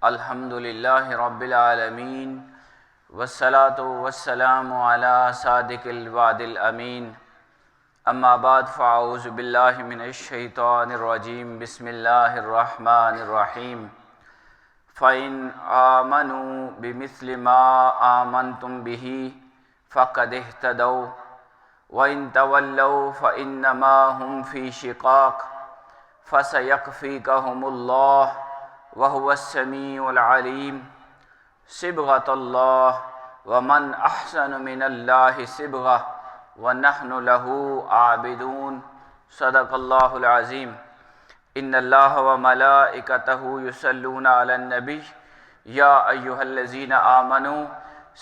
الحمدللہ رب العالمین والصلاة والسلام علی صادق الوعد الامین اما بعد فاعوذ باللہ من الشیطان الرجیم بسم اللہ الرحمن الرحیم فَإِنْ آمَنُوا بِمِثْلِ مَا آمَنْتُمْ بِهِ فَقَدِ اهْتَدَوْا وَإِنْ تَوَلَّوْا فَإِنَّمَا هُمْ فِي شِقَاقٍ فَسَيَكْفِيكَهُمُ اللَّهُ وَهُوَ السَّمِيعُ الْعَلِيمُ صِبْغَةَ اللَّهِ وَمَنْ أَحْسَنُ مِنَ اللَّهِ صِبْغَةً وَنَحْنُ لَهُ عَابِدُونَ صدق اللہ العظیم ان اللہ وملائکتہ یصلون علی النبی یا ایہا الذین آمنوا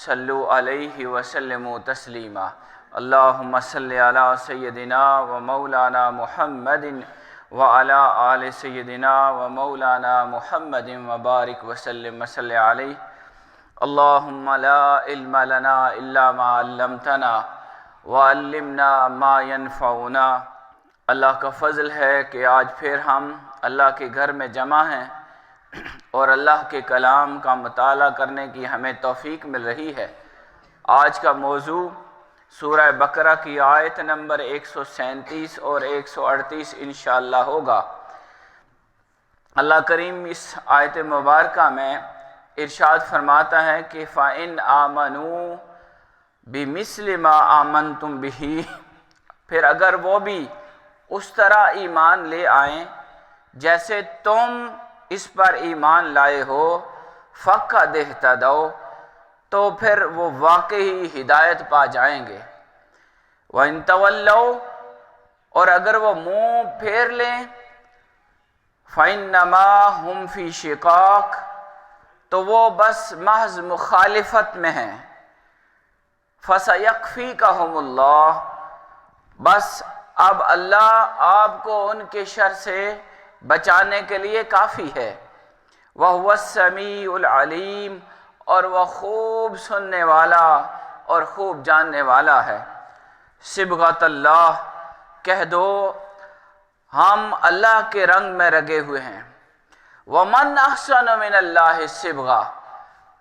صلوا علیہ وسلموا تسلیما اللہم صلی علی سیدنا ومولانا محمد وعلی آل سیدنا ومولانا محمد وبارک وسلم وصلی علیہ اللہم لا علم لنا الا ما علمتنا وعلمنا ما ينفعنا۔ اللہ کا فضل ہے کہ آج پھر ہم اللہ کے گھر میں جمع ہیں اور اللہ کے کلام کا مطالعہ کرنے کی ہمیں توفیق مل رہی ہے۔ آج کا موضوع سورہ بقرہ کی آیت نمبر 137 اور 138 انشاءاللہ ہوگا۔ اللہ کریم اس آیت مبارکہ میں ارشاد فرماتا ہے کہ فَإِنْ آمَنُوا بِمِثْلِ مَا آمَنْتُمْ بِهِ، پھر اگر وہ بھی اس طرح ایمان لے آئیں جیسے تم اس پر ایمان لائے ہو، فَقَدِ اهْتَدَوْا، تو پھر وہ واقعی ہدایت پا جائیں گے۔ وَإِن تَوَلَّوْا، اور اگر وہ منہ پھیر لیں، فَإِنَّمَا هُمْ فِي شِقَاقٍ، تو وہ بس محض مخالفت میں ہیں۔ فَسَيَكْفِيكَهُمُ اللَّهُ، بس اب اللہ آپ کو ان کے شر سے بچانے کے لیے کافی ہے۔ وَهُوَ السَّمِيعُ الْعَلِيمُ، اور وہ خوب سننے والا اور خوب جاننے والا ہے۔ صبغۃ اللہ، کہہ دو ہم اللہ کے رنگ میں رگے ہوئے ہیں۔ وَمَنْ أَحْسَنُ مِنَ اللَّهِ صِبْغَةً،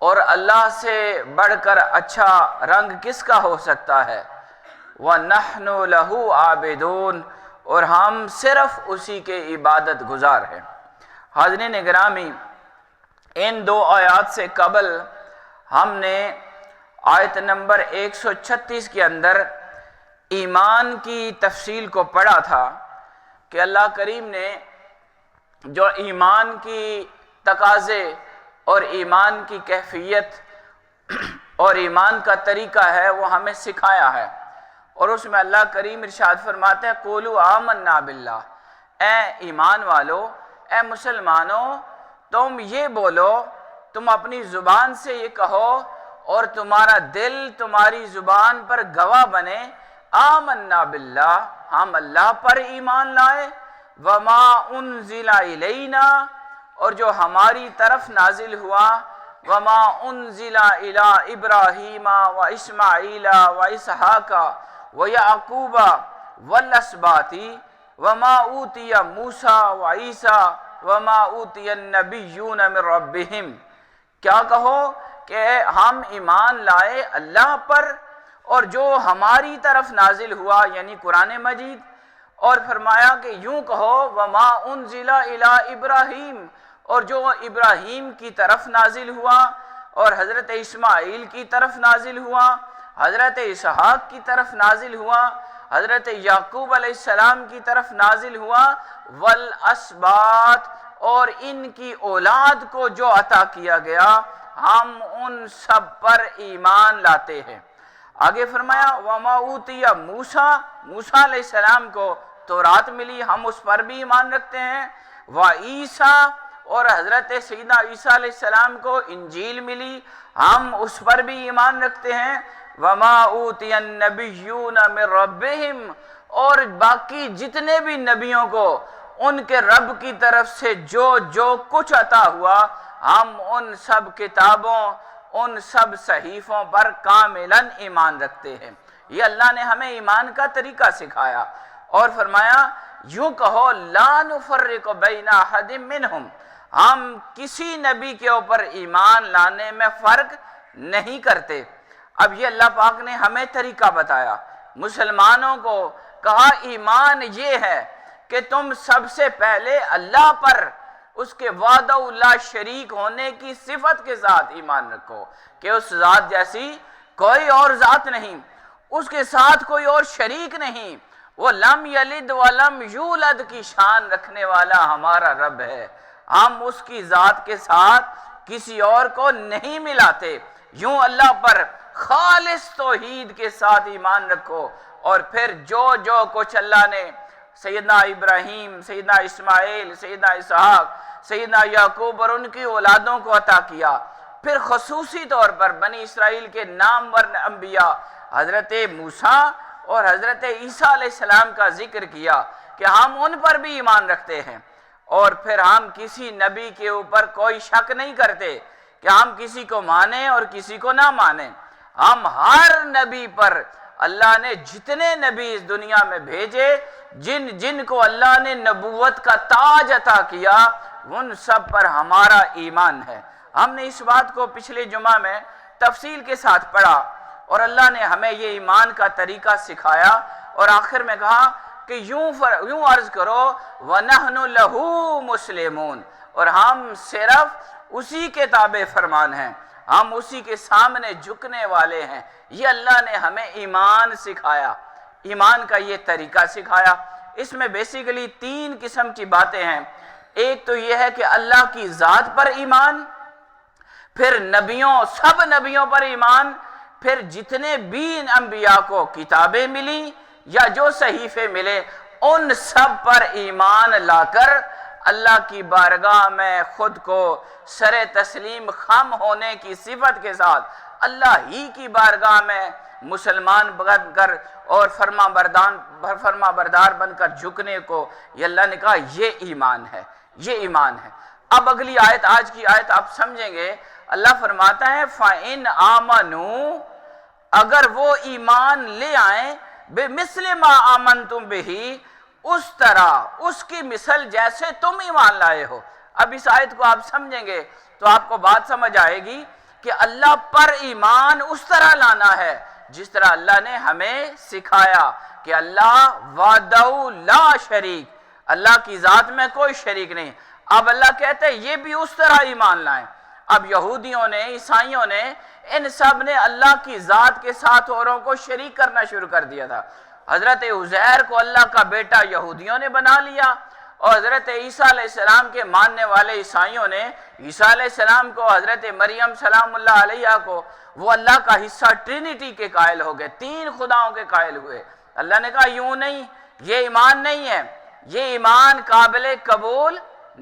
اور اللہ سے بڑھ کر اچھا رنگ کس کا ہو سکتا ہے۔ وَنَحْنُ لَهُ عَابِدُونَ، اور ہم صرف اسی کے عبادت گزار ہیں۔ حاضرین گرامی، ان دو آیات سے قبل ہم نے آیت نمبر 136 کے اندر ایمان کی تفصیل کو پڑھا تھا کہ اللہ کریم نے جو ایمان کی تقاضے اور ایمان کی کیفیت اور ایمان کا طریقہ ہے وہ ہمیں سکھایا ہے، اور اس میں اللہ کریم ارشاد فرماتے ہیں قولوا آمنا باللہ، اے ایمان والو، اے مسلمانوں، تم یہ بولو، تم اپنی زبان سے یہ کہو اور تمہارا دل تمہاری زبان پر گواہ بنے، آمنا باللہ، ہم اللہ پر ایمان لائے، وما انزل الینا، اور جو ہماری طرف نازل ہوا، وما انزل الی ابراہیم و اسماعیل و اسحاق و یعقوب والاسباط وما اوتی موسیٰ و عیسیٰ وما اوتی النبیون من ربہم۔ کیا کہو کہ ہم ایمان لائے اللہ پر اور جو ہماری طرف نازل ہوا یعنی قرآن مجید، اور فرمایا کہ یوں کہو وما انزل الی ابراہیم، اور جو ابراہیم کی طرف نازل ہوا اور حضرت اسماعیل کی طرف نازل ہوا، حضرت اسحاق کی طرف نازل ہوا، حضرت یعقوب علیہ السلام کی طرف نازل ہوا، والاسباط، اور ان کی اولاد کو جو عطا کیا گیا، ہم ان سب پر ایمان لاتے ہیں۔ آگے فرمایا وما اوتی موسیٰ، موسیٰ علیہ السلام کو تورات ملی، ہم اس پر بھی ایمان رکھتے ہیں، وعیسیٰ، اور حضرت سیدنا عیسیٰ علیہ السلام کو انجیل ملی، ہم اس پر بھی ایمان رکھتے ہیں، وما اوتی النبیون من ربہم، اور باقی جتنے بھی نبیوں کو ان کے رب کی طرف سے جو کچھ عطا ہوا، ہم ان سب کتابوں، ان سب صحیفوں پر کاملاً ایمان رکھتے ہیں۔ یہ اللہ نے ہمیں ایمان کا طریقہ سکھایا، اور فرمایا یوں کہو لا نفرق بین احد منہم، ہم کسی نبی کے اوپر ایمان لانے میں فرق نہیں کرتے۔ اب یہ اللہ پاک نے ہمیں طریقہ بتایا، مسلمانوں کو کہا ایمان یہ ہے کہ تم سب سے پہلے اللہ پر، اس کے وحدہ لا شریک ہونے کی صفت کے ساتھ ایمان رکھو کہ اس ذات جیسی کوئی اور ذات نہیں، اس کے ساتھ کوئی اور شریک نہیں، وہ لم یلد ولم یولد کی شان رکھنے والا ہمارا رب ہے، ہم اس کی ذات کے ساتھ کسی اور کو نہیں ملاتے۔ یوں اللہ پر خالص توحید کے ساتھ ایمان رکھو، اور پھر جو کچھ اللہ نے سیدنا ابراہیم، سیدنا اسماعیل، سیدنا اسحاق، سیدنا یعقوب اور ان کی اولادوں کو عطا کیا، پھر خصوصی طور پر بنی اسرائیل کے نامور انبیاء حضرت موسیٰ اور حضرت عیسیٰ علیہ السلام کا ذکر کیا کہ ہم ان پر بھی ایمان رکھتے ہیں، اور پھر ہم کسی نبی کے اوپر کوئی شک نہیں کرتے کہ ہم کسی کو مانیں اور کسی کو نہ مانیں۔ ہم ہر نبی پر، اللہ نے جتنے نبی اس دنیا میں بھیجے، جن کو اللہ نے نبوت کا تاج عطا کیا، ان سب پر ہمارا ایمان ہے۔ ہم نے اس بات کو پچھلے جمعہ میں تفصیل کے ساتھ پڑھا، اور اللہ نے ہمیں یہ ایمان کا طریقہ سکھایا، اور آخر میں کہا کہ یوں عرض کرو وَنَحْنُ لَهُ مُسْلِمُونَ، اور ہم صرف اسی کے تابع فرمان ہیں، ہم اسی کے سامنے جھکنے والے ہیں۔ یہ اللہ نے ہمیں ایمان سکھایا، ایمان کا یہ طریقہ سکھایا۔ اس میں بیسیکلی 3 قسم کی باتیں ہیں۔ ایک تو یہ ہے کہ اللہ کی ذات پر ایمان، پھر سب نبیوں پر ایمان، پھر جتنے بھی انبیاء کو کتابیں ملی یا جو صحیفے ملے، ان سب پر ایمان لا کر اللہ کی بارگاہ میں خود کو سر تسلیم خم ہونے کی صفت کے ساتھ اللہ ہی کی بارگاہ میں مسلمان بن کر اور فرما بردار بن کر جھکنے کو، یہ اللہ نے کہا یہ ایمان ہے، یہ ایمان ہے۔ اب اگلی آیت، آج کی آیت آپ سمجھیں گے، اللہ فرماتا ہے فَإِنْ آمَنُوا، اگر وہ ایمان لے آئیں بِمِثْلِ مَا آمَنْتُمْ بِهِ، اس طرح، اس کی مثل جیسے تم ایمان لائے ہو۔ اب اس آیت کو آپ سمجھیں گے تو آپ کو بات سمجھ آئے گی کہ اللہ پر ایمان اس طرح لانا ہے جس طرح اللہ نے ہمیں سکھایا کہ اللہ وحدہ لا شریک، اللہ کی ذات میں کوئی شریک نہیں۔ اب اللہ کہتے ہیں یہ بھی اس طرح ایمان لائیں۔ اب یہودیوں نے، عیسائیوں نے، ان سب نے اللہ کی ذات کے ساتھ اوروں کو شریک کرنا شروع کر دیا تھا۔ حضرت عزیر کو اللہ کا بیٹا یہودیوں نے بنا لیا، اور حضرت عیسیٰ علیہ السلام کے ماننے والے عیسائیوں نے عیسیٰ علیہ السلام کو، حضرت مریم سلام اللہ علیہ کو، وہ اللہ کا حصہ ٹرینٹی کے قائل ہو گئے، 3 خداؤں کے قائل ہوئے۔ اللہ نے کہا یوں نہیں، یہ ایمان نہیں ہے، یہ ایمان قابل قبول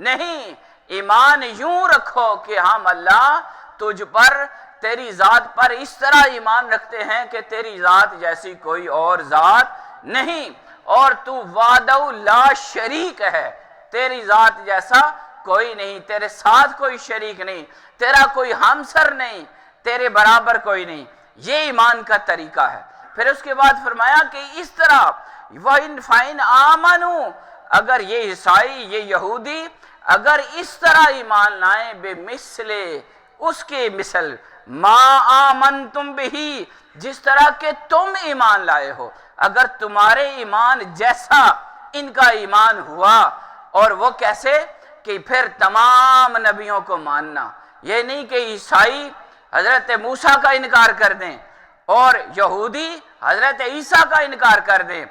نہیں۔ ایمان یوں رکھو کہ ہم اللہ تجھ پر، تیری ذات پر اس طرح ایمان رکھتے ہیں کہ تیری ذات جیسی کوئی اور ذات نہیں، اور تو وحدہ لا شریک ہے، تیری ذات جیسا کوئی نہیں، تیرے ساتھ کوئی شریک نہیں، تیرا کوئی ہمسر نہیں، تیرے برابر کوئی نہیں۔ یہ ایمان کا طریقہ ہے۔ پھر اس کے بعد فرمایا کہ اس طرح فَإِنْ آمَنُوا، اگر یہ عیسائی، یہ یہودی اگر اس طرح ایمان لائیں بِمِثْلِ، اس کے مثل، مَا آمَنْتُمْ بِهِ، جس طرح کہ تم ایمان لائے ہو، اگر تمہارے ایمان جیسا ان کا ایمان ہوا، اور وہ کیسے کہ پھر تمام نبیوں کو ماننا۔ یہ نہیں کہ عیسائی حضرت موسیٰ کا انکار کر دیں اور یہودی حضرت عیسیٰ کا انکار کر دیں،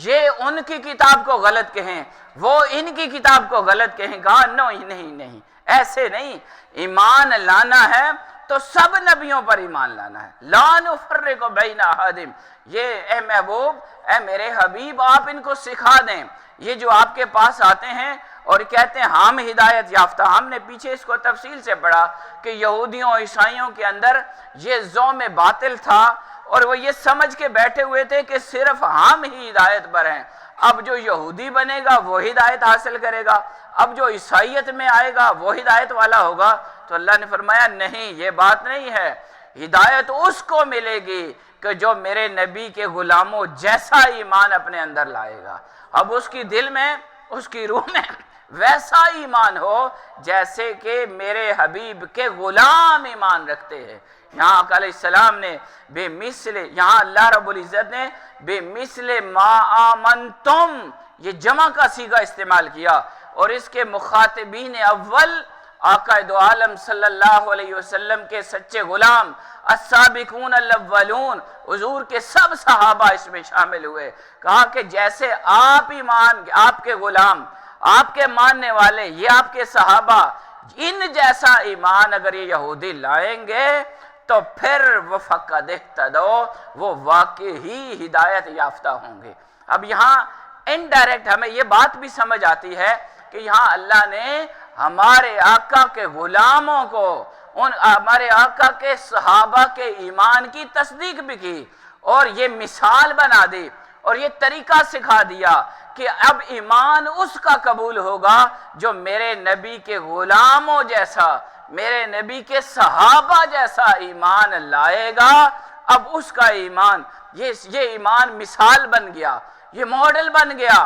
یہ ان کی کتاب کو غلط کہیں، وہ ان کی کتاب کو غلط کہیں، کہا نہیں، ایسے نہیں۔ ایمان لانا ہے تو سب نبیوں پر ایمان لانا ہے، لا نفرق بین احد۔ یہ اے محبوب، اے میرے حبیب، آپ ان کو سکھا دیں۔ یہ جو آپ کے پاس آتے ہیں اور کہتے ہیں ہم ہدایت یافتہ، ہم نے پیچھے اس کو تفصیل سے پڑھا کہ یہودیوں اور عیسائیوں کے اندر یہ ذوم باطل تھا، اور وہ یہ سمجھ کے بیٹھے ہوئے تھے کہ صرف ہم ہی ہدایت پر ہیں۔ اب جو یہودی بنے گا وہ ہدایت حاصل کرے گا، اب جو عیسائیت میں آئے گا وہ ہدایت والا ہوگا۔ تو اللہ نے فرمایا نہیں، یہ بات نہیں ہے، ہدایت اس کو ملے گی کہ جو میرے نبی کے غلاموں جیسا ایمان اپنے اندر لائے گا۔ اب اس کی دل میں، اس کی روح میں ویسا ایمان ہو جیسے کہ میرے حبیب کے غلام ایمان رکھتے ہیں۔ یہاں آقا علیہ السلام نے بے مثل، یہاں اللہ رب العزت نے بے مثل ما آمنتم یہ جمع کا صیغہ استعمال کیا، اور اس کے مخاطبین اول آقا دو عالم صلی اللہ علیہ وسلم کے سچے غلام السابقون الاولون، حضور کے سب صحابہ اس میں شامل ہوئے۔ کہا کہ جیسے آپ ایمان، آپ کے غلام، آپ کے ماننے والے، یہ آپ کے صحابہ، ان جیسا ایمان اگر یہ یہودی لائیں گے تو پھر وہ فقد اہتدوا، وہ واقعی ہی ہدایت یافتہ ہوں گے۔ اب یہاں انڈائریکٹ ہمیں یہ بات بھی سمجھ آتی ہے کہ یہاں اللہ نے ہمارے آقا کے غلاموں کو، ہمارے آقا کے صحابہ کے ایمان کی تصدیق بھی کی، اور یہ مثال بنا دی اور یہ طریقہ سکھا دیا کہ اب ایمان اس کا قبول ہوگا جو میرے نبی کے غلاموں جیسا، میرے نبی کے صحابہ جیسا ایمان لائے گا۔ اب اس کا ایمان، یہ ایمان مثال بن گیا، یہ ماڈل بن گیا،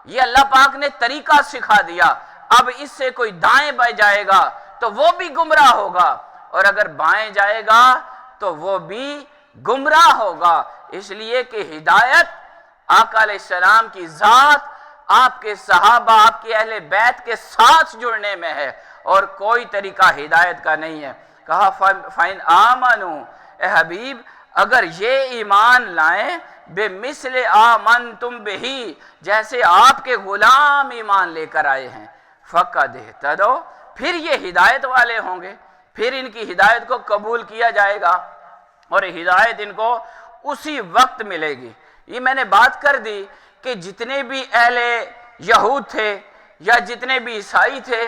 یہ اللہ پاک نے طریقہ سکھا دیا۔ اب اس سے کوئی دائیں بائیں جائے گا تو وہ بھی گمراہ ہوگا، اور اگر بائیں جائے گا تو وہ بھی گمراہ ہوگا۔ اس لیے کہ ہدایت آقا علیہ السلام کی ذات، آپ کے صحابہ، آپ کے اہل بیت کے ساتھ جڑنے میں ہے، اور کوئی طریقہ ہدایت کا نہیں ہے۔ کہا فَإِنْ آمَنُوا، اے حبیب اگر یہ ایمان لائیں بے مثل آمنتم بہی، جیسے آپ کے غلام ایمان لے کر آئے ہیں، فقد اہتدوا، پھر یہ ہدایت والے ہوں گے، پھر ان کی ہدایت کو قبول کیا جائے گا، اور ہدایت ان کو اسی وقت ملے گی۔ یہ میں نے بات کر دی کہ جتنے بھی اہل یہود تھے یا جتنے بھی عیسائی تھے،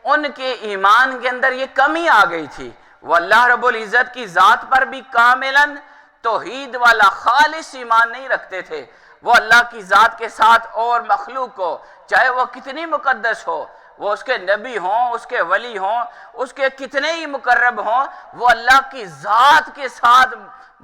ان کے ایمان کے اندر یہ کمی آ گئی تھی، وہ اللہ رب العزت کی ذات پر بھی کاملاً توحید والا خالص ایمان نہیں رکھتے تھے۔ وہ اللہ کی ذات کے ساتھ اور مخلوق کو، چاہے وہ کتنی مقدس ہو، وہ اس کے نبی ہوں، اس کے ولی ہوں، اس کے کتنے ہی مقرب ہوں، وہ اللہ کی ذات کے ساتھ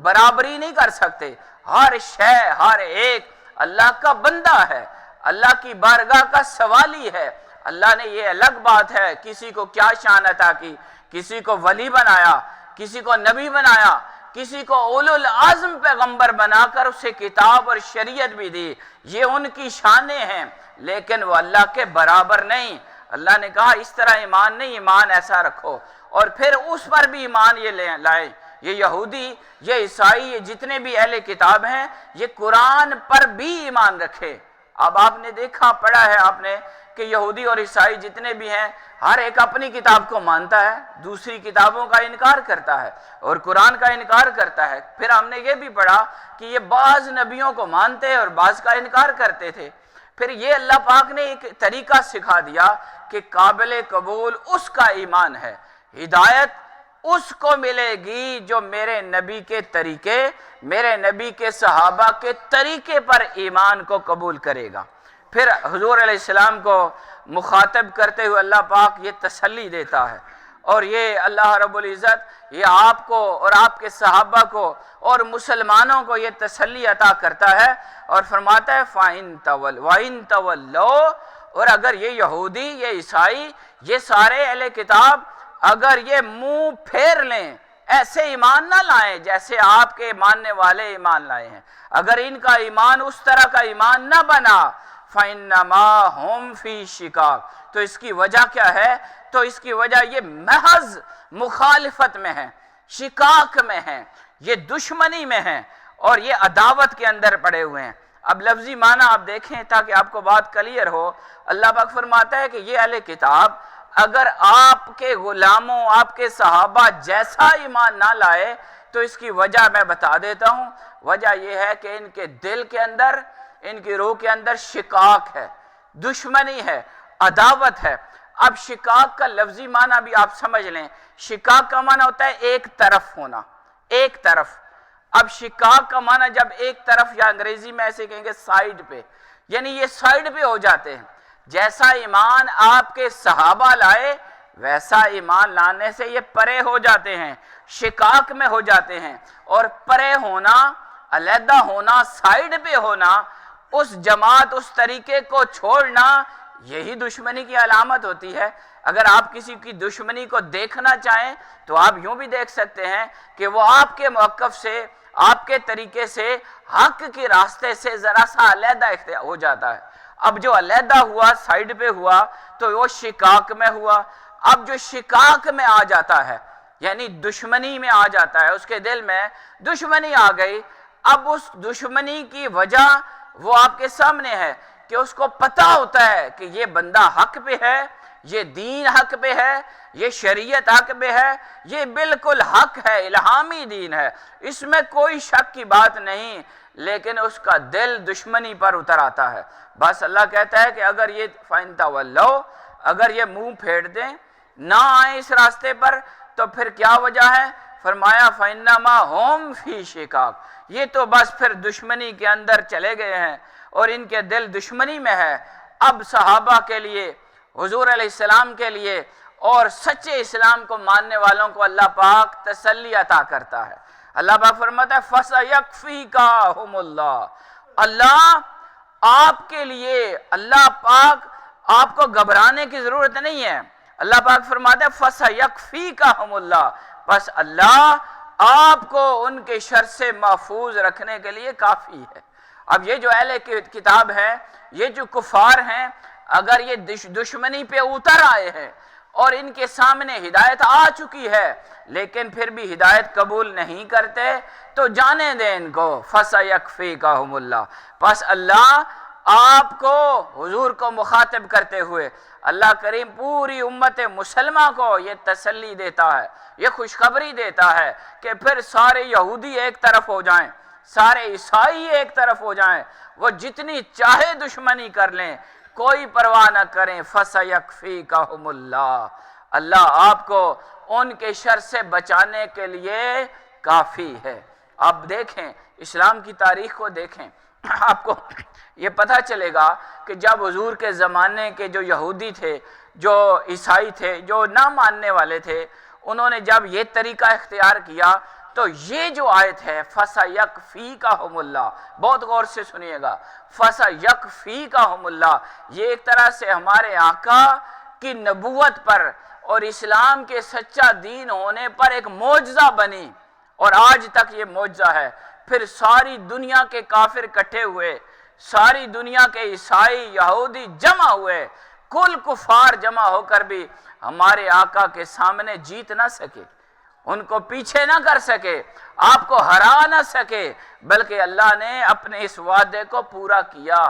برابری نہیں کر سکتے۔ ہر شے، ہر ایک اللہ کا بندہ ہے، اللہ کی بارگاہ کا سوالی ہے۔ اللہ نے یہ الگ بات ہے کسی کو کیا شان عطا کی، کسی کو ولی بنایا، کسی کو نبی بنایا، کسی کو اولو العزم پیغمبر بنا کر اسے کتاب اور شریعت بھی دی، یہ ان کی شانیں ہیں، لیکن وہ اللہ کے برابر نہیں۔ اللہ نے کہا اس طرح ایمان نہیں، ایمان ایسا رکھو، اور پھر اس پر بھی ایمان یہ لائیں۔ یہ یہودی، یہ عیسائی، یہ جتنے بھی اہل کتاب ہیں، یہ قرآن پر بھی ایمان رکھے۔ اب آپ نے دیکھا، پڑھا ہے آپ نے کہ یہودی اور عیسائی جتنے بھی ہیں، ہر ایک اپنی کتاب کو مانتا ہے، دوسری کتابوں کا انکار کرتا ہے اور قرآن کا انکار کرتا ہے۔ پھر ہم نے یہ بھی پڑھا کہ یہ بعض نبیوں کو مانتے اور بعض کا انکار کرتے تھے۔ پھر یہ اللہ پاک نے ایک طریقہ سکھا دیا کہ قابل قبول اس کا ایمان ہے، ہدایت اس کو ملے گی جو میرے نبی کے طریقے، میرے نبی کے صحابہ کے طریقے پر ایمان کو قبول کرے گا۔ پھر حضور علیہ السلام کو مخاطب کرتے ہوئے اللہ پاک یہ تسلی دیتا ہے، اور یہ اللہ رب العزت یہ آپ کو اور آپ کے صحابہ کو اور مسلمانوں کو یہ تسلی عطا کرتا ہے، اور فرماتا ہے وَإِن تَوَلَّوْا، اور اگر یہ یہودی، یہ عیسائی، یہ سارے اہل کتاب اگر یہ منہ پھیر لیں، ایسے ایمان نہ لائیں جیسے آپ کے ماننے والے ایمان لائے ہیں، اگر ان کا ایمان اس طرح کا ایمان نہ بنا، فَإِنَّمَا هُمْ فِي شِقَاقٍ، تو اس کی وجہ کیا ہے؟ تو اس کی وجہ یہ محض مخالفت میں ہے، شقاق میں ہے، یہ دشمنی میں ہے، اور یہ عداوت کے اندر پڑے ہوئے ہیں۔ اب لفظی معنی آپ دیکھیں تاکہ آپ کو بات کلیئر ہو۔ اللہ پاک فرماتا ہے کہ یہ اہل کتاب اگر آپ کے غلاموں، آپ کے صحابہ جیسا ایمان نہ لائے تو اس کی وجہ میں بتا دیتا ہوں۔ وجہ یہ ہے کہ ان کے دل کے اندر، ان کی روح کے اندر شقاق ہے، دشمنی ہے، عداوت ہے۔ اب شقاق کا لفظی معنی بھی آپ سمجھ لیں، شقاق کا معنی ہوتا ہے ایک طرف ہونا، ایک طرف۔ اب شقاق کا معنی جب ایک طرف، یا انگریزی میں ایسے کہیں گے سائیڈ پہ، یعنی یہ سائیڈ پہ ہو جاتے ہیں۔ جیسا ایمان آپ کے صحابہ لائے ویسا ایمان لانے سے یہ پرے ہو جاتے ہیں، شقاق میں ہو جاتے ہیں، اور پرے ہونا، علیحدہ ہونا، سائیڈ پہ ہونا، اس جماعت، اس طریقے کو چھوڑنا، یہی دشمنی کی علامت ہوتی ہے۔ اگر آپ کسی کی دشمنی کو دیکھنا چاہیں تو آپ یوں بھی دیکھ سکتے ہیں کہ وہ آپ کے موقف سے، آپ کے طریقے سے، حق کے راستے سے ذرا سا علیحدہ ہو جاتا ہے۔ اب جو علیحدہ ہوا، سائیڈ پہ ہوا، تو وہ شقاق میں ہوا۔ اب جو شقاق میں آ جاتا ہے، یعنی دشمنی میں آ جاتا ہے، اس کے دل میں دشمنی آ گئی، اب اس دشمنی کی وجہ وہ آپ کے سامنے ہے کہ اس کو پتہ ہوتا ہے کہ یہ بندہ حق پہ ہے، یہ دین حق پہ ہے، یہ شریعت حق پہ ہے، یہ بالکل حق ہے، الہامی دین ہے، اس میں کوئی شک کی بات نہیں، لیکن اس کا دل دشمنی پر اتر آتا ہے۔ بس اللہ کہتا ہے کہ اگر یہ فَإِن تَوَلَّوْا، اگر یہ منہ پھیر دیں، نہ آئیں اس راستے پر، تو پھر کیا وجہ ہے؟ فرمایا فَإِنَّمَا هُمْ فِي شِقَاقٍ، یہ تو بس پھر دشمنی کے اندر چلے گئے ہیں اور ان کے دل دشمنی میں ہے۔ اب صحابہ کے لیے، حضور علیہ السلام کے لیے اور سچے اسلام کو ماننے والوں کو اللہ پاک تسلی عطا کرتا ہے۔ اللہ پاک فرماتا ہے فَسَيَكْفِيكَهُمُ اللَّهُ، اللہ آپ کے لیے، اللہ پاک آپ کو گھبرانے کی ضرورت نہیں ہے۔ اللہ پاک فرماتا ہے فَسَيَكْفِيكَهُمُ اللَّهُ، بس اللہ آپ کو ان کے شر سے محفوظ رکھنے کے لیے کافی ہے۔ اب یہ جو اہل کتاب ہیں، یہ جو کفار ہیں، اگر یہ دشمنی پہ اتر آئے ہیں اور ان کے سامنے ہدایت آ چکی ہے لیکن پھر بھی ہدایت قبول نہیں کرتے، تو جانے دیں ان کو، فَسَيَكْفِيكَهُمُ اللَّهُ، بس اللہ آپ کو، حضور کو مخاطب کرتے ہوئے اللہ کریم پوری امت مسلمہ کو یہ تسلی دیتا ہے، یہ خوشخبری دیتا ہے کہ پھر سارے یہودی ایک طرف ہو جائیں، سارے عیسائی ایک طرف ہو جائیں، وہ جتنی چاہے دشمنی کر لیں، کوئی پرواہ نہ کریں، فَسَيَكْفِيكَهُمُ اللَّهُ، اللہ آپ کو ان کے شر سے بچانے کے لیے کافی ہے۔ اب دیکھیں، اسلام کی تاریخ کو دیکھیں، آپ کو یہ پتہ چلے گا کہ جب حضور کے زمانے کے جو یہودی تھے، جو عیسائی تھے، جو نہ ماننے والے تھے، انہوں نے جب یہ طریقہ اختیار کیا تو یہ جو آیت ہے فَسَيَكْفِيكَهُمُ اللَّهُ، بہت غور سے سنیے گا، فَسَيَكْفِيكَهُمُ اللَّهُ، یہ ایک طرح سے ہمارے آقا کی نبوت پر اور اسلام کے سچا دین ہونے پر ایک معجزہ بنی، اور آج تک یہ معجزہ ہے۔ پھر ساری دنیا کے کافر اکٹھے ہوئے، ساری دنیا کے عیسائی، یہودی جمع ہوئے، کل کفار جمع ہو کر بھی ہمارے آقا کے سامنے جیت نہ سکے، ان کو پیچھے نہ کر سکے، آپ کو ہرا نہ سکے، بلکہ اللہ نے اپنے اس وعدے کو پورا کیا۔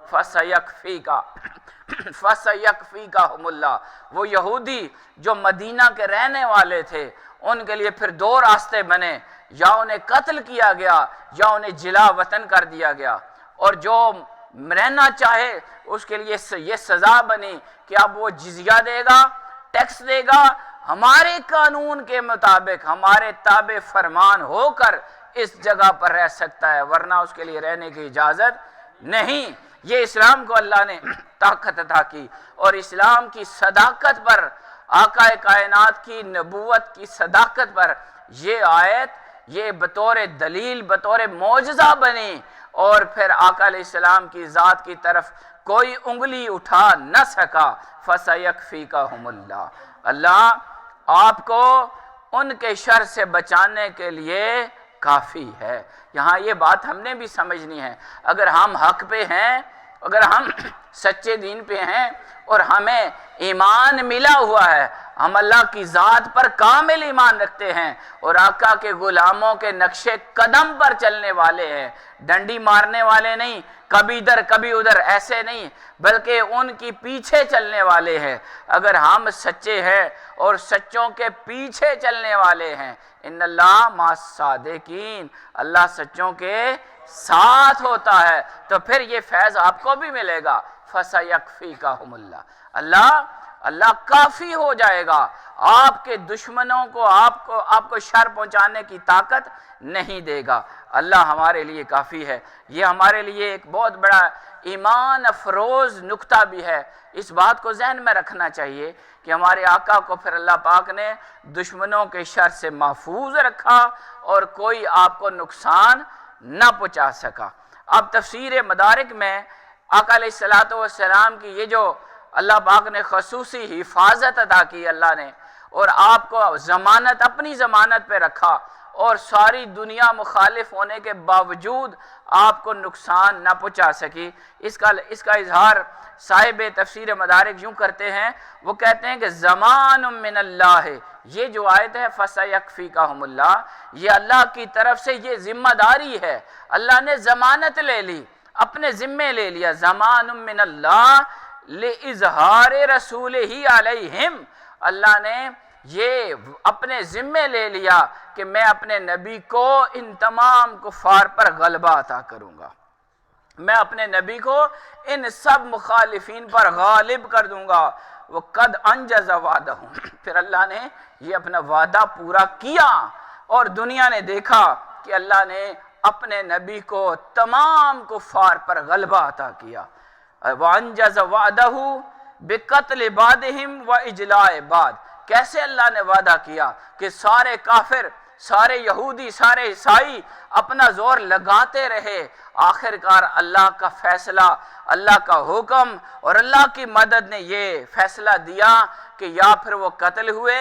فَسَيَكْفِيكَهُمُ اللَّهُ، وہ یہودی جو مدینہ کے رہنے والے تھے، ان کے لیے پھر دو راستے بنے، یا انہیں قتل کیا گیا یا انہیں جلا وطن کر دیا گیا، اور جو رہنا چاہے اس کے لیے یہ سزا بنی کہ اب وہ جزیہ دے گا، ٹیکس دے گا، ہمارے قانون کے مطابق ہمارے تابع فرمان ہو کر اس جگہ پر رہ سکتا ہے، ورنہ اس کے لیے رہنے کی اجازت نہیں۔ یہ اسلام کو اللہ نے طاقت عطا کی، اور اسلام کی صداقت پر، آقا کائنات کی نبوت کی صداقت پر یہ آیت، یہ بطور دلیل، بطور معجزہ بنی، اور پھر آقا علیہ السلام کی ذات کی طرف کوئی انگلی اٹھا نہ سکا۔ فَسَيَكْفِيكَهُمُ اللَّهُ، اللہ آپ کو ان کے شر سے بچانے کے لیے کافی ہے۔ یہاں یہ بات ہم نے بھی سمجھنی ہے، اگر ہم حق پہ ہیں، اگر ہم سچے دین پہ ہیں اور ہمیں ایمان ملا ہوا ہے، ہم اللہ کی ذات پر کامل ایمان رکھتے ہیں اور آقا کے غلاموں کے نقشے قدم پر چلنے والے ہیں، ڈنڈی مارنے والے نہیں، کبھی ادھر کبھی ادھر ایسے نہیں، بلکہ ان کی پیچھے چلنے والے ہیں۔ اگر ہم سچے ہیں اور سچوں کے پیچھے چلنے والے ہیں، ان اللہ مع الصادقین، اللہ سچوں کے ساتھ ہوتا ہے، تو پھر یہ فیض آپ کو بھی ملے گا۔ فَسَيَكْفِيكَهُمُ اللَّهُ، اللہ کافی ہو جائے گا، آپ کے دشمنوں کو آپ کو شر پہنچانے کی طاقت نہیں دے گا، اللہ ہمارے لیے کافی ہے۔ یہ ہمارے لیے ایک بہت بڑا ایمان افروز نکتہ بھی ہے، اس بات کو ذہن میں رکھنا چاہیے کہ ہمارے آقا کو پھر اللہ پاک نے دشمنوں کے شر سے محفوظ رکھا اور کوئی آپ کو نقصان نہ پہنچا سکا۔ اب تفسیر مدارک میں آقا علیہ السلام کی یہ جو اللہ پاک نے خصوصی حفاظت عطا کی اللہ نے، اور آپ کو ضمانت، اپنی ضمانت پہ رکھا، اور ساری دنیا مخالف ہونے کے باوجود آپ کو نقصان نہ پہنچا سکی۔ اس کا اظہار صاحب تفسیر مدارک یوں کرتے ہیں، وہ کہتے ہیں کہ زمان من اللہ، یہ جو آیت ہے فَسَيَكْفِيكَهُمُ اللَّهُ، یہ اللہ کی طرف سے یہ ذمہ داری ہے، اللہ نے ضمانت لے لی، اپنے ذمے لے لیا، زمان من اللہ لِإِظْهَارِ رَسُولِهِ عَلَيْهِمْ، اللہ نے یہ اپنے ذمے لے لیا کہ میں اپنے نبی کو ان تمام کفار پر غلبہ عطا کروں گا، میں اپنے نبی کو ان سب مخالفین پر غالب کر دوں گا۔ وَقَدْ أَنْجَزَ وَعْدَهُ، پھر اللہ نے یہ اپنا وعدہ پورا کیا، اور دنیا نے دیکھا کہ اللہ نے اپنے نبی کو تمام کفار پر غلبہ عطا کیا۔ وَأَنْجَزَ وَعْدَهُ بِقَتْلِ بَعْضِهِمْ وَإِجْلَاءِ بَعْضٍ، کیسے اللہ نے وعدہ کیا کہ سارے کافر، سارے یہودی، سارے عیسائی اپنا زور لگاتے رہے، آخرکار اللہ کا فیصلہ، اللہ کا حکم اور اللہ کی مدد نے یہ فیصلہ دیا کہ یا پھر وہ قتل ہوئے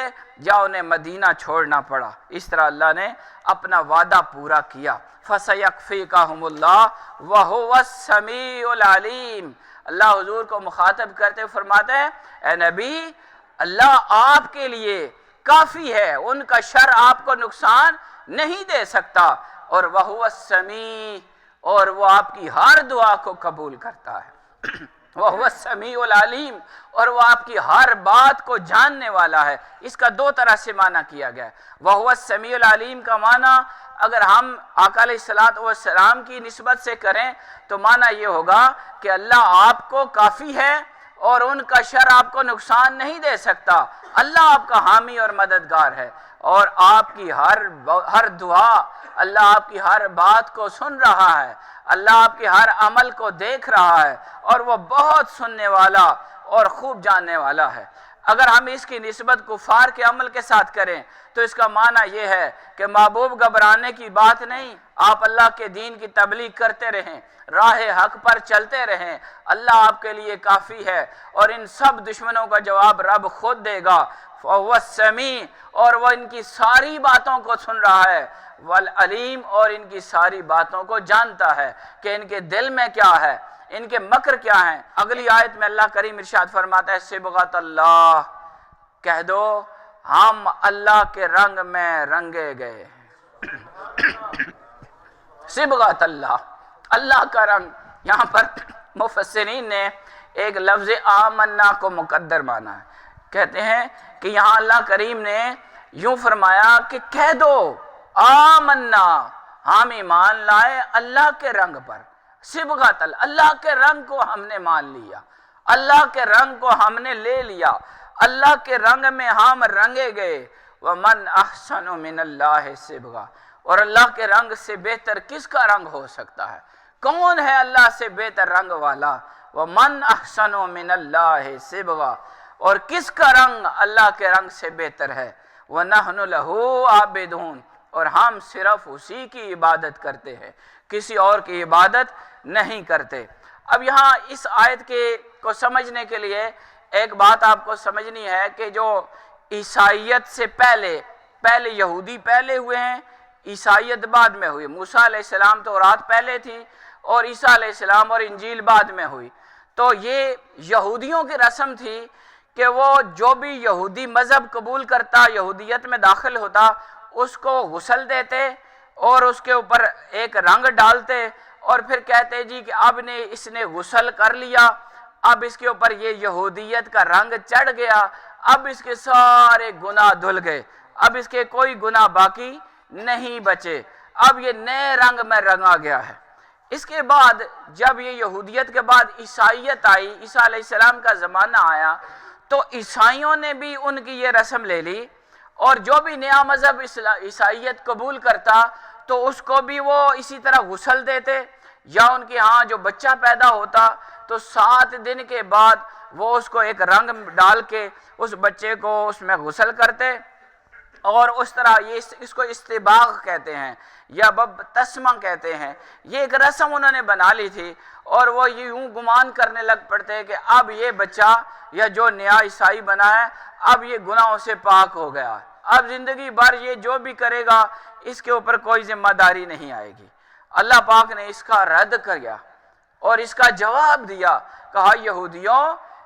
یا انہیں مدینہ چھوڑنا پڑا۔ اس طرح اللہ نے اپنا وعدہ پورا کیا۔ فَسَيَكْفِيكَهُمُ اللَّهُ وَهُوَ السَّمِيعُ الْعَلِيمُ، اللہ حضور کو مخاطب کرتے فرماتے ہیں اے نبی، اللہ آپ کے لیے کافی ہے، ان کا شر آپ کو نقصان نہیں دے سکتا، اور وَهُوَ السَّمِيعُ، اور وہ آپ کی ہر دعا کو قبول کرتا ہے، وَهُوَ السَّمِيعُ الْعَلِيمُ، اور وہ آپ کی ہر بات کو جاننے والا ہے۔ اس کا دو طرح سے معنی کیا گیا ہے۔ وَهُوَ السَّمِيعُ الْعَلِيمُ کا معنی اگر ہم آقا علیہ السلام کی نسبت سے کریں تو معنی یہ ہوگا کہ اللہ آپ کو کافی ہے اور ان کا شر آپ کو نقصان نہیں دے سکتا، اللہ آپ کا حامی اور مددگار ہے، اور آپ کی ہر دعا، اللہ آپ کی ہر بات کو سن رہا ہے، اللہ آپ کے ہر عمل کو دیکھ رہا ہے، اور وہ بہت سننے والا اور خوب جاننے والا ہے۔ اگر ہم اس کی نسبت کفار کے عمل کے ساتھ کریں تو اس کا معنی یہ ہے کہ محبوب گھبرانے کی بات نہیں، آپ اللہ کے دین کی تبلیغ کرتے رہیں، راہ حق پر چلتے رہیں، اللہ آپ کے لیے کافی ہے، اور ان سب دشمنوں کا جواب رب خود دے گا۔ فَهُوَ السَّمِيعُ، اور وہ ان کی ساری باتوں کو سن رہا ہے، وَالْعَلِيمُ، اور ان کی ساری باتوں کو جانتا ہے کہ ان کے دل میں کیا ہے، ان کے مکر کیا ہیں۔ اگلی آیت میں اللہ کریم ارشاد فرماتا ہے صبغۃ اللہ، کہہ دو ہم اللہ کے رنگ میں رنگے گئے۔ صبغۃ اللہ، اللہ کا رنگ، یہاں پر مفسرین نے ایک لفظ آمنا کو مقدر مانا ہے، کہتے ہیں کہ یہاں اللہ کریم نے یوں فرمایا کہ کہہ دو آمنا، ہم ایمان لائے اللہ کے رنگ پر، صبغۃ اللہ کے رنگ کو ہم نے مان لیا، اللہ کے رنگ کو ہم نے لے لیا، اللہ کے رنگ میں ہم رنگے گئے۔ وَمَنْ أَحْسَنُ مِنَ اللَّهِ صِبْغًا، اور اللہ کے رنگ سے بہتر کس کا رنگ ہو سکتا ہے؟ کون ہے اللہ سے بہتر رنگ والا؟ وَمَنْ أَحْسَنُ مِنَ اللَّهِ صِبْغًا، اور کس کا رنگ اللہ کے رنگ سے بہتر ہے؟ وَنَحْنُ لَهُ عَابِدُونَ، اور ہم صرف اسی کی عبادت کرتے ہیں، کسی اور کی عبادت نہیں کرتے۔ اب یہاں اس آیت کو سمجھنے کے لیے ایک بات آپ کو سمجھنی ہے کہ جو عیسائیت سے پہلے یہودی پہلے ہوئے ہیں، عیسائیت بعد میں ہوئی۔ موسیٰ علیہ السلام تو رات پہلے تھی اور عیسیٰ علیہ السلام اور انجیل بعد میں ہوئی، تو یہ یہودیوں کی رسم تھی کہ وہ جو بھی یہودی مذہب قبول کرتا، یہودیت میں داخل ہوتا، اس کو غسل دیتے اور اس کے اوپر ایک رنگ ڈالتے، اور پھر کہتے جی کہ اب اس نے غسل کر لیا، اب اس کے اوپر یہ یہودیت کا رنگ چڑھ گیا، اب اس کے سارے گناہ دھل گئے، اب اس کے کوئی گناہ باقی نہیں بچے، اب یہ نئے رنگ میں رنگا گیا ہے۔ اس کے بعد جب یہ یہودیت کے بعد عیسائیت آئی، عیسیٰ علیہ السلام کا زمانہ آیا، تو عیسائیوں نے بھی ان کی یہ رسم لے لی، اور جو بھی نیا مذہب عیسائیت قبول کرتا تو اس کو بھی وہ اسی طرح غسل دیتے، یا ان کے ہاں جو بچہ پیدا ہوتا تو 7 دن کے بعد وہ اس کو ایک رنگ ڈال کے اس بچے کو اس میں غسل کرتے، اور اس طرح یہ اس کو استباغ کہتے ہیں یا بپتسمہ کہتے ہیں، یہ ایک رسم انہوں نے بنا لی تھی، اور وہ یوں گمان کرنے لگ پڑتے ہیں کہ اب یہ بچہ یا جو نیا عیسائی بنا ہے اب یہ گناہوں سے پاک ہو گیا، اب زندگی بھر یہ جو بھی کرے گا اس کے اوپر کوئی ذمہ داری نہیں آئے گی۔ اللہ پاک نے اس کا رد کیا اور اس کا جواب دیا، کہا یہودیوں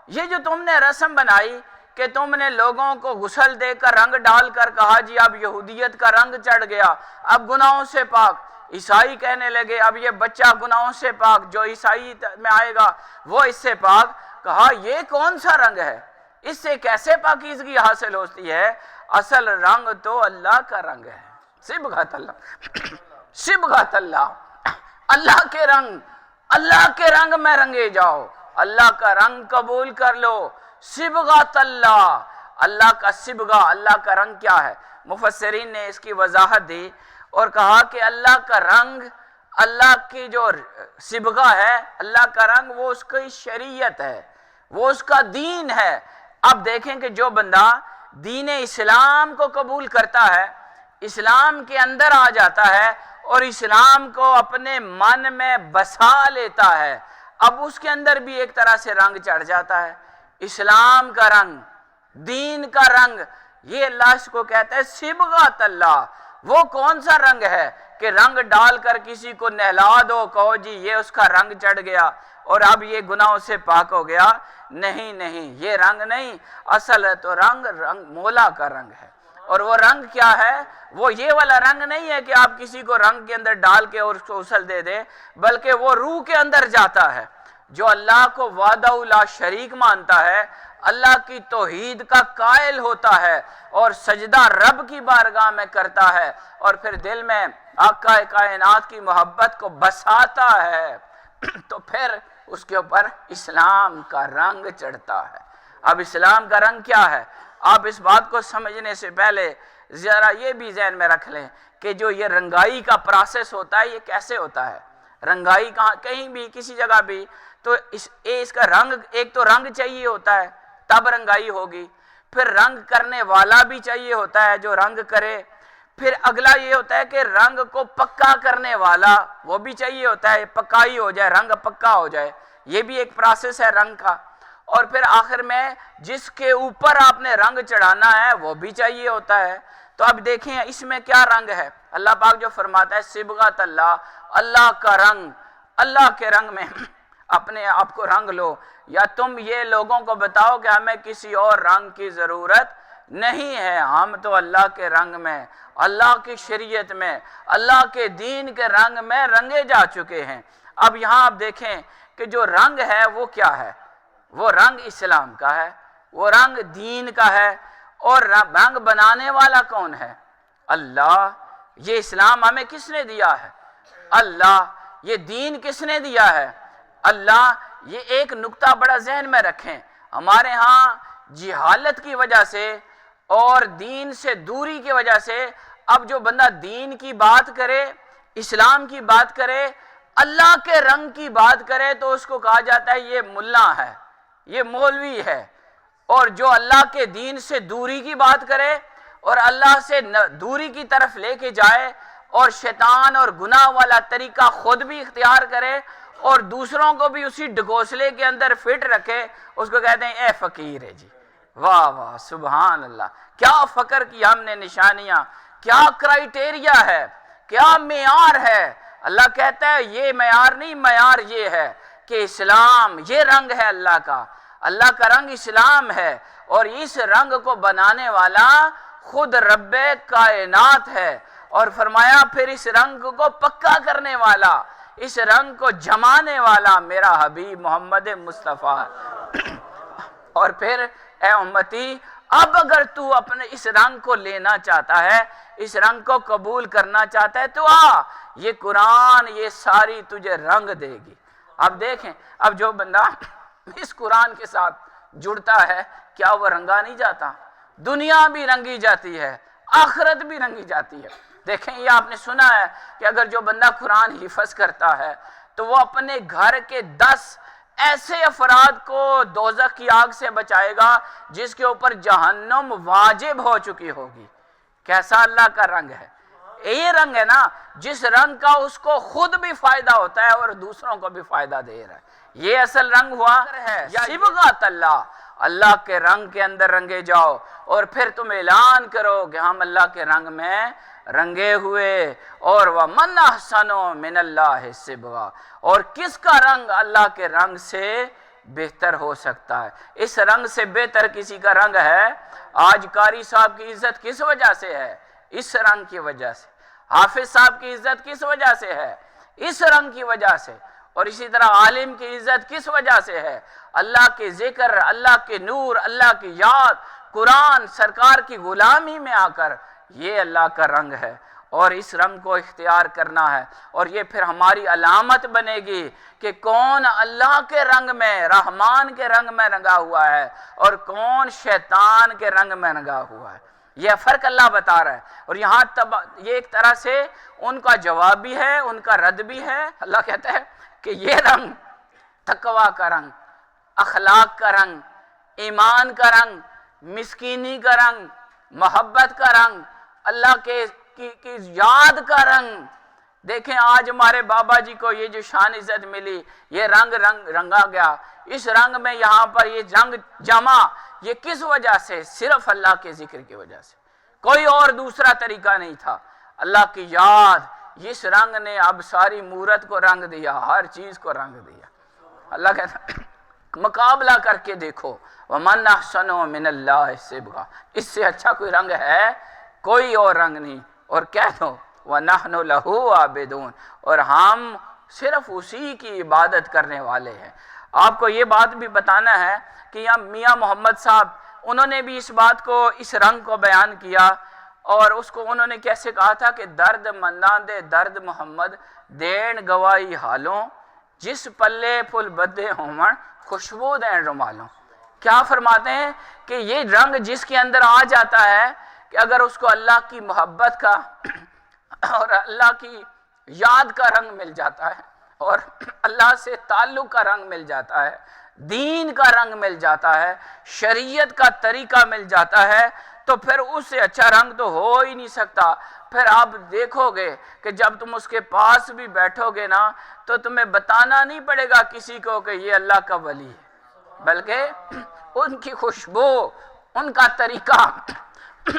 یہ جو تم نے رسم بنائی کہ تم نے لوگوں کو غسل دے کر رنگ ڈال کر کہا جی اب یہودیت کا رنگ چڑھ گیا، اب گناہوں سے پاک، عیسائی کہنے لگے اب یہ بچہ گناہوں سے پاک، جو عیسائی میں آئے گا وہ اس سے پاک، کہا یہ کون سا رنگ ہے، اس سے کیسے پاکیزگی حاصل ہوتی ہے؟ اصل رنگ تو اللہ کا رنگ ہے، صبغۃ اللہ، صبغۃ اللہ، اللہ کے رنگ، اللہ کے رنگ میں رنگے جاؤ، اللہ کا رنگ قبول کر لو، صبغۃ اللہ، اللہ کا صبغہ، اللہ کا رنگ کیا ہے؟ مفسرین نے اس کی وضاحت دی اور کہا کہ اللہ کا رنگ، اللہ کی جو صبغہ ہے، اللہ کا رنگ وہ اس کی شریعت ہے، وہ اس کا دین ہے۔ اب دیکھیں کہ جو بندہ دین اسلام کو قبول کرتا ہے، اسلام کے اندر آ جاتا ہے اور اسلام کو اپنے من میں بسا لیتا ہے، اب اس کے اندر بھی ایک طرح سے رنگ چڑھ جاتا ہے، اسلام کا رنگ، دین کا رنگ، یہ اللہ اس کو کہتا ہے صبغۃ اللہ۔ وہ کون سا رنگ ہے کہ رنگ ڈال کر کسی کو نہلا دو، کہو جی یہ اس کا رنگ چڑھ گیا اور اب یہ گناہوں سے پاک ہو گیا؟ نہیں نہیں، یہ رنگ نہیں، اصل ہے تو رنگ مولا کا رنگ ہے۔ اور وہ رنگ کیا ہے؟ وہ یہ والا رنگ نہیں ہے کہ آپ کسی کو رنگ کے اندر ڈال کے اور اس کو غسل دے دیں، بلکہ وہ روح کے اندر جاتا ہے، جو اللہ کو وحدہ لا شریک مانتا ہے، اللہ کی توحید کا قائل ہوتا ہے اور سجدہ رب کی بارگاہ میں کرتا ہے، اور پھر دل میں آقا کائنات کی محبت کو بساتا ہے، تو پھر اس کے اوپر اسلام کا رنگ چڑھتا ہے۔ اب اسلام کا رنگ کیا ہے؟ آپ اس بات کو سمجھنے سے پہلے ذرا یہ بھی ذہن میں رکھ لیں کہ جو یہ رنگائی کا پروسیس ہوتا ہے یہ کیسے ہوتا ہے۔ رنگائی کہیں بھی کسی جگہ بھی تو اس کا رنگ، ایک تو رنگ چاہیے ہوتا ہے تب رنگائی ہوگی، پھر رنگ کرنے والا بھی چاہیے ہوتا ہے جو رنگ کرے، پھر اگلا یہ ہوتا ہے کہ رنگ کو پکا کرنے والا وہ بھی چاہیے ہوتا ہے، پکائی ہو جائے، رنگ پکا ہو جائے، یہ بھی ایک پروسیس ہے رنگ کا، اور پھر آخر میں جس کے اوپر آپ نے رنگ چڑھانا ہے وہ بھی چاہیے ہوتا ہے۔ تو اب دیکھیں اس میں کیا رنگ ہے، اللہ پاک جو فرماتا ہے صبغۃ اللہ، اللہ کا رنگ، اللہ کے رنگ میں اپنے آپ کو رنگ لو، یا تم یہ لوگوں کو بتاؤ کہ ہمیں کسی اور رنگ کی ضرورت نہیں ہے، ہم تو اللہ کے رنگ میں، اللہ کی شریعت میں، اللہ کے دین کے رنگ میں رنگے جا چکے ہیں۔ اب یہاں آپ دیکھیں کہ جو رنگ ہے وہ کیا ہے؟ وہ رنگ اسلام کا ہے، وہ رنگ دین کا ہے، اور رنگ بنانے والا کون ہے؟ اللہ۔ یہ اسلام ہمیں کس نے دیا ہے؟ اللہ۔ یہ دین کس نے دیا ہے؟ اللہ۔ یہ ایک نقطہ بڑا ذہن میں رکھیں، ہمارے ہاں جہالت کی وجہ سے اور دین سے دوری کی وجہ سے اب جو بندہ دین کی بات کرے، اسلام کی بات کرے، اللہ کے رنگ کی بات کرے تو اس کو کہا جاتا ہے یہ ملا ہے، یہ مولوی ہے، اور جو اللہ کے دین سے دوری کی بات کرے اور اللہ سے دوری کی طرف لے کے جائے اور شیطان اور گناہ والا طریقہ خود بھی اختیار کرے اور دوسروں کو بھی اسی ڈھکوسلے کے اندر فٹ رکھے، اس کو کہتے ہیں اے فقیر ہے جی۔ واہ واہ سبحان اللہ، کیا فقر کی ہم نے نشانیاں، کیا کرائیٹیریا ہے، کیا معیار ہے۔ اللہ کہتا ہے یہ معیار نہیں، معیار یہ ہے کہ اسلام، یہ رنگ ہے اللہ کا، اللہ کا رنگ اسلام ہے، اور اس رنگ کو بنانے والا خود رب کائنات ہے، اور فرمایا پھر اس رنگ کو پکا کرنے والا، اس رنگ کو جمانے والا میرا حبیب محمد مصطفیٰ۔ اور پھر اے امتی، اب اگر تو اپنے اس رنگ کو لینا چاہتا ہے، اس رنگ کو قبول کرنا چاہتا ہے تو یہ قرآن یہ ساری تجھے رنگ دے گی۔ اب دیکھیں، اب جو بندہ اس قرآن کے ساتھ جڑتا ہے کیا وہ رنگا نہیں جاتا؟ دنیا بھی رنگی جاتی ہے، آخرت بھی رنگی جاتی ہے۔ دیکھیں یہ آپ نے سنا ہے کہ اگر جو بندہ قرآن حفظ کرتا ہے تو وہ اپنے گھر کے 10 ایسے افراد کو دوزخ کی آگ سے بچائے گا جس کے اوپر جہنم واجب ہو چکی ہوگی۔ کیسا اللہ کا رنگ ہے؟ یہ رنگ ہے نا جس رنگ کا اس کو خود بھی فائدہ ہوتا ہے اور دوسروں کو بھی فائدہ دے رہا ہے، یہ اصل رنگ ہوا ہے صبغۃ اللہ، اللہ کے رنگ کے اندر رنگے جاؤ، اور پھر تم اعلان کرو کہ ہم اللہ کے رنگ میں رنگے ہوئے، اور وَمَنْ أَحْسَنُ مِنَ اللَّهِ صِبْغًا، اور کس کا رنگ اللہ کے رنگ سے بہتر ہو سکتا ہے؟ اس رنگ سے بہتر کسی کا رنگ ہے؟ آج قاری صاحب کی عزت کس وجہ سے ہے؟ اس رنگ کی وجہ سے۔ حافظ صاحب کی عزت کس وجہ سے ہے؟ اس رنگ کی وجہ سے۔ اور اسی طرح عالم کی عزت کس وجہ سے ہے؟ اللہ کے ذکر، اللہ کے نور، اللہ کی یاد، قرآن، سرکار کی غلامی میں آ کر، یہ اللہ کا رنگ ہے، اور اس رنگ کو اختیار کرنا ہے، اور یہ پھر ہماری علامت بنے گی کہ کون اللہ کے رنگ میں، رحمان کے رنگ میں رنگا ہوا ہے اور کون شیطان کے رنگ میں رنگا ہوا ہے۔ یہ فرق اللہ بتا رہا ہے، اور یہاں یہ ایک طرح سے ان کا جواب بھی ہے، ان کا رد بھی ہے۔ اللہ کہتا ہے کہ یہ رنگ تقویٰ کا رنگ، اخلاق کا رنگ، ایمان کا رنگ، مسکینی کا رنگ، محبت کا رنگ، اللہ کی یاد کا رنگ۔ دیکھیں آج ہمارے بابا جی کو یہ جو شان عزت ملی، یہ رنگا گیا، اس رنگ میں یہاں پر یہ رنگ جمع، یہ کس وجہ سے؟ صرف اللہ کے ذکر کی وجہ سے، کوئی اور دوسرا طریقہ نہیں تھا۔ اللہ کی یاد، اس رنگ نے اب ساری مورت کو رنگ دیا، ہر چیز کو رنگ دیا۔ اللہ کہتا ہے مقابلہ کر کے دیکھو، وَمَنْ أَحْسَنُ مِنَ اللَّهِ صِبْغًا، اس سے اچھا کوئی رنگ ہے؟ کوئی اور رنگ نہیں۔ اور کہہ دو وَنَحْنُ لَهُ عَابِدُونَ، اور ہم صرف اسی کی عبادت کرنے والے ہیں۔ آپ کو یہ بات بھی بتانا ہے کہ یہاں میاں محمد صاحب، انہوں نے بھی اس بات کو، اس رنگ کو بیان کیا، اور اس کو انہوں نے کیسے کہا تھا کہ درد منداں دے درد محمد دین گواہی حالوں، جس پلے پھل بدے ہومن خوشبو دین رومالوں۔ کیا فرماتے ہیں کہ یہ رنگ جس کے اندر آ جاتا ہے کہ اگر اس کو اللہ کی محبت کا اور اللہ کی یاد کا رنگ مل جاتا ہے، اور اللہ سے تعلق کا رنگ مل جاتا ہے، دین کا رنگ مل جاتا ہے، شریعت کا طریقہ مل جاتا ہے، تو پھر اس سے اچھا رنگ تو ہو ہی نہیں سکتا۔ پھر آپ دیکھو گے کہ جب تم اس کے پاس بھی بیٹھو گے نا، تو تمہیں بتانا نہیں پڑے گا کسی کو کہ یہ اللہ کا ولی ہے، بلکہ ان کی خوشبو، ان کا طریقہ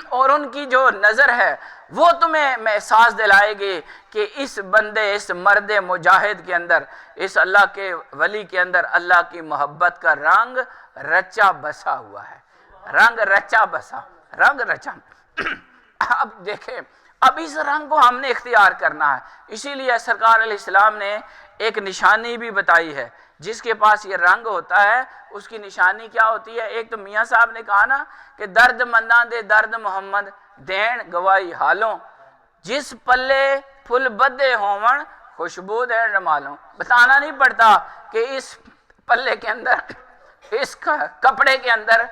اور ان کی جو نظر ہے وہ تمہیں احساس دلائے گی کہ اس بندے، اس مرد مجاہد کے اندر، اس اللہ کے ولی کے اندر اللہ کی محبت کا رنگ رچا بسا ہوا ہے، رنگ رچا بسا، رنگ رچا۔ اب دیکھیں، اب اس رنگ کو ہم نے اختیار کرنا ہے، اسی لیے سرکار علیہ السلام نے ایک نشانی بھی بتائی ہے۔ جس کے پاس یہ رنگ ہوتا ہے اس کی نشانی کیا ہوتی ہے؟ ایک تو میاں صاحب نے کہا نا کہ درد منداں دے درد محمد دین گواہی حالوں، جس پلے پھل بدے ہون خوشبو دین رمالوں۔ بتانا نہیں پڑتا کہ اس پلے کے اندر، اس کپڑے کے اندر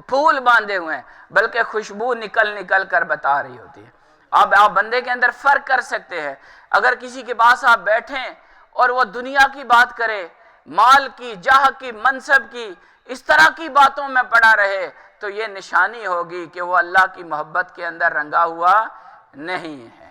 پھول باندھے ہوئے ہیں، بلکہ خوشبو نکل نکل کر بتا رہی ہوتی ہے۔ اب آپ بندے کے اندر فرق کر سکتے ہیں۔ اگر کسی کے پاس آپ بیٹھیں اور وہ دنیا کی بات کرے، مال کی، جاہ کی، منصب کی، اس طرح کی باتوں میں پڑا رہے، تو یہ نشانی ہوگی کہ وہ اللہ کی محبت کے اندر رنگا ہوا نہیں ہے۔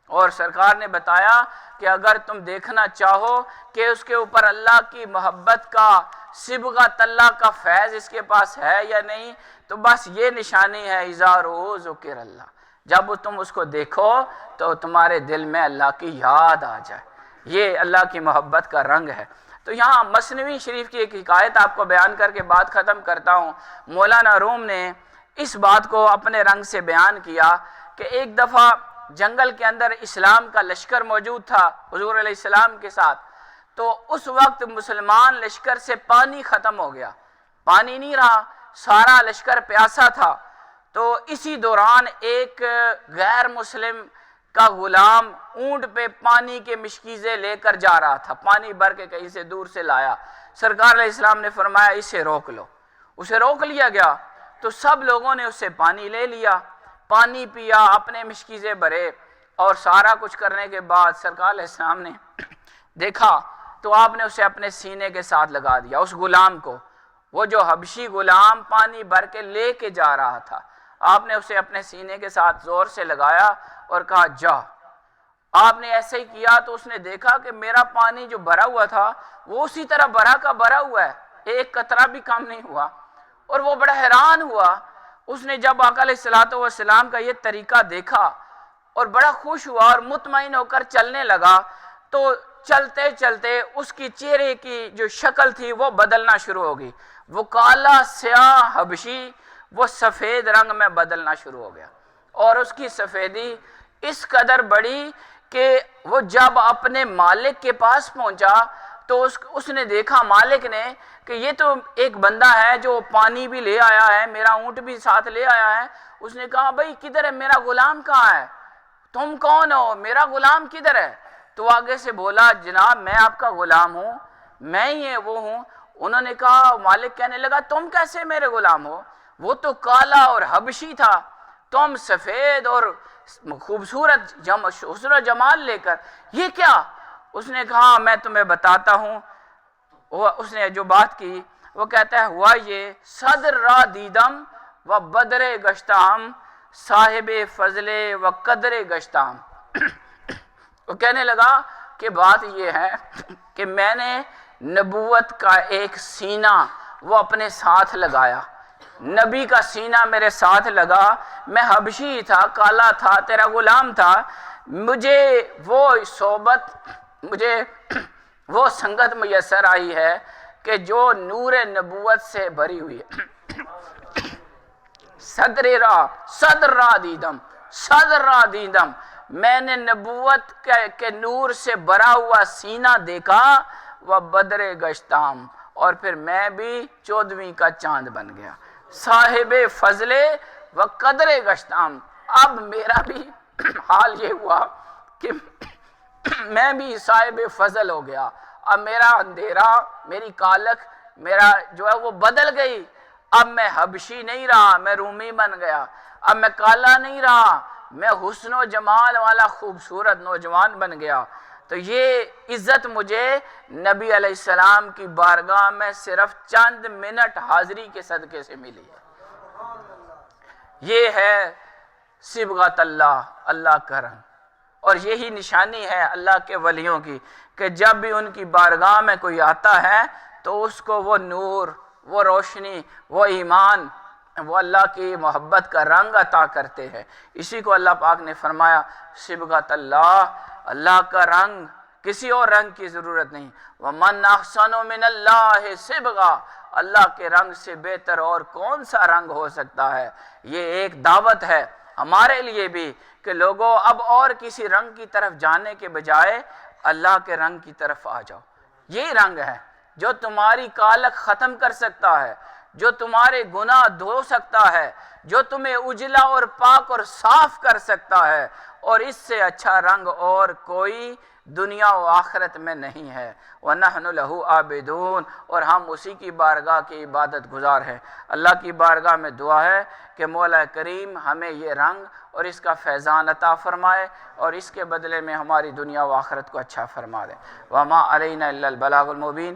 اور سرکار نے بتایا کہ اگر تم دیکھنا چاہو کہ اس کے اوپر اللہ کی محبت کا، صبغۃ اللہ کا فیض اس کے پاس ہے یا نہیں، تو بس یہ نشانی ہے اذا رؤوا ذکر اللہ، جب تم اس کو دیکھو تو تمہارے دل میں اللہ کی یاد آ جائے، یہ اللہ کی محبت کا رنگ ہے۔ تو یہاں مثنوی شریف کی ایک حکایت آپ کو بیان کر کے بات ختم کرتا ہوں۔ مولانا روم نے اس بات کو اپنے رنگ سے بیان کیا کہ ایک دفعہ جنگل کے اندر اسلام کا لشکر موجود تھا حضور علیہ السلام کے ساتھ، تو اس وقت مسلمان لشکر سے پانی ختم ہو گیا، پانی نہیں رہا، سارا لشکر پیاسا تھا۔ تو اسی دوران ایک غیر مسلم کا غلام اونٹ پہ پانی کے مشکیزیں لے کر جا رہا تھا، پانی بھر کے کہیں سے دور سے لایا۔ سرکار علیہ السلام نے فرمایا اسے روک لو، اسے روک لیا گیا۔ تو سب لوگوں نے اس سے پانی لے لیا، پانی پیا، اپنے مشکیزیں بھرے، اور سارا کچھ کرنے کے بعد سرکار علیہ السلام نے دیکھا تو آپ نے اسے اپنے سینے کے ساتھ لگا دیا، اس غلام کو، وہ جو حبشی غلام پانی بھر کے لے کے جا رہا تھا۔ آپ نے اسے اپنے سینے کے ساتھ زور سے لگایا اور کہا جا۔ آپ نے ایسے ہی کیا تو اس نے دیکھا کہ میرا پانی جو بھرا ہوا تھا وہ اسی طرح بھرا کا بھرا ہوا ہے، ایک قطرہ بھی کم نہیں ہوا، اور وہ بڑا حیران ہوا۔ اس نے جب آقا علیہ الصلوۃ والسلام کا یہ طریقہ دیکھا اور بڑا خوش ہوا اور مطمئن ہو کر چلنے لگا، تو چلتے چلتے اس کی چہرے کی جو شکل تھی وہ بدلنا شروع ہوگی، وہ کالا سیاہ حبشی وہ سفید رنگ میں بدلنا شروع ہو گیا، اور اس کی سفیدی اس قدر بڑی کہ وہ جب اپنے مالک کے پاس پہنچا تو اس نے دیکھا مالک نے کہ یہ تو ایک بندہ ہے جو پانی بھی لے آیا ہے، میرا اونٹ بھی ساتھ لے آیا ہے۔ اس نے کہا بھائی کدھر ہے میرا غلام، کہاں ہے، تم کون ہو، میرا غلام کدھر ہے؟ تو آگے سے بولا جناب میں آپ کا غلام ہوں، میں ہی وہ ہوں۔ انہوں نے کہا، مالک کہنے لگا تم کیسے میرے غلام ہو، وہ تو کالا اور حبشی تھا، تم سفید اور خوبصورت حسن و جمال لے کر یہ کیا؟ اس نے کہا میں تمہیں بتاتا ہوں۔ اس نے جو بات کی وہ کہتا ہے ہوا یہ صدر را دیدم و بدر گشتام صاحب فضل و قدر گشتام۔ وہ کہنے لگا کہ بات یہ ہے کہ میں نے نبوت کا ایک سینہ وہ اپنے ساتھ لگایا، نبی کا سینہ میرے ساتھ لگا، میں حبشی تھا، کالا تھا، تیرا غلام تھا، مجھے وہ صحبت، مجھے وہ سنگت میسر آئی ہے کہ جو نور نبوت سے بھری ہوئی ہے۔ صدر را دیدم، میں نے نبوت کے نور سے بھرا ہوا سینہ دیکھا، وہ بدر گشتام، اور پھر میں بھی 14ویں کا چاند بن گیا، صاحب فضل و قدر گشتام۔ اب میرا بھی حال یہ ہوا کہ میں بھی صاحب فضل ہو گیا، اب میرا اندھیرا، میری کالک میرا جو ہے وہ بدل گئی، اب میں حبشی نہیں رہا، میں رومی بن گیا، اب میں کالا نہیں رہا، میں حسن و جمال والا خوبصورت نوجوان بن گیا۔ تو یہ عزت مجھے نبی علیہ السلام کی بارگاہ میں صرف چند منٹ حاضری کے صدقے سے ملی ہے۔ یہ ہے صبغت اللہ، اللہ کا رنگ، اور یہی نشانی ہے اللہ کے ولیوں کی کہ جب بھی ان کی بارگاہ میں کوئی آتا ہے تو اس کو وہ نور، وہ روشنی، وہ ایمان، وہ اللہ کی محبت کا رنگ عطا کرتے ہیں۔ اسی کو اللہ پاک نے فرمایا صبغت اللہ، اللہ کا رنگ، کسی اور رنگ کی ضرورت نہیں۔ وَمَنْ أَحْسَنُ مِنَ اللَّهِ صِبْغًا، اللہ کے رنگ سے بہتر اور کون سا رنگ ہو سکتا ہے۔ یہ ایک دعوت ہے ہمارے لیے بھی کہ لوگوں اب اور کسی رنگ کی طرف جانے کے بجائے اللہ کے رنگ کی طرف آ جاؤ۔ یہی رنگ ہے جو تمہاری کالک ختم کر سکتا ہے، جو تمہارے گناہ دھو سکتا ہے، جو تمہیں اجلا اور پاک اور صاف کر سکتا ہے، اور اس سے اچھا رنگ اور کوئی دنیا و آخرت میں نہیں ہے۔ وَنَحْنُ لَهُ عَابِدُونَ، اور ہم اسی کی بارگاہ کی عبادت گزار ہیں۔ اللہ کی بارگاہ میں دعا ہے کہ مولا کریم ہمیں یہ رنگ اور اس کا فیضان عطا فرمائے، اور اس کے بدلے میں ہماری دنیا و آخرت کو اچھا فرما دے۔ وَمَا عَلَيْنَا إِلَّا الْبَلَاغُ الْمُبِينُ۔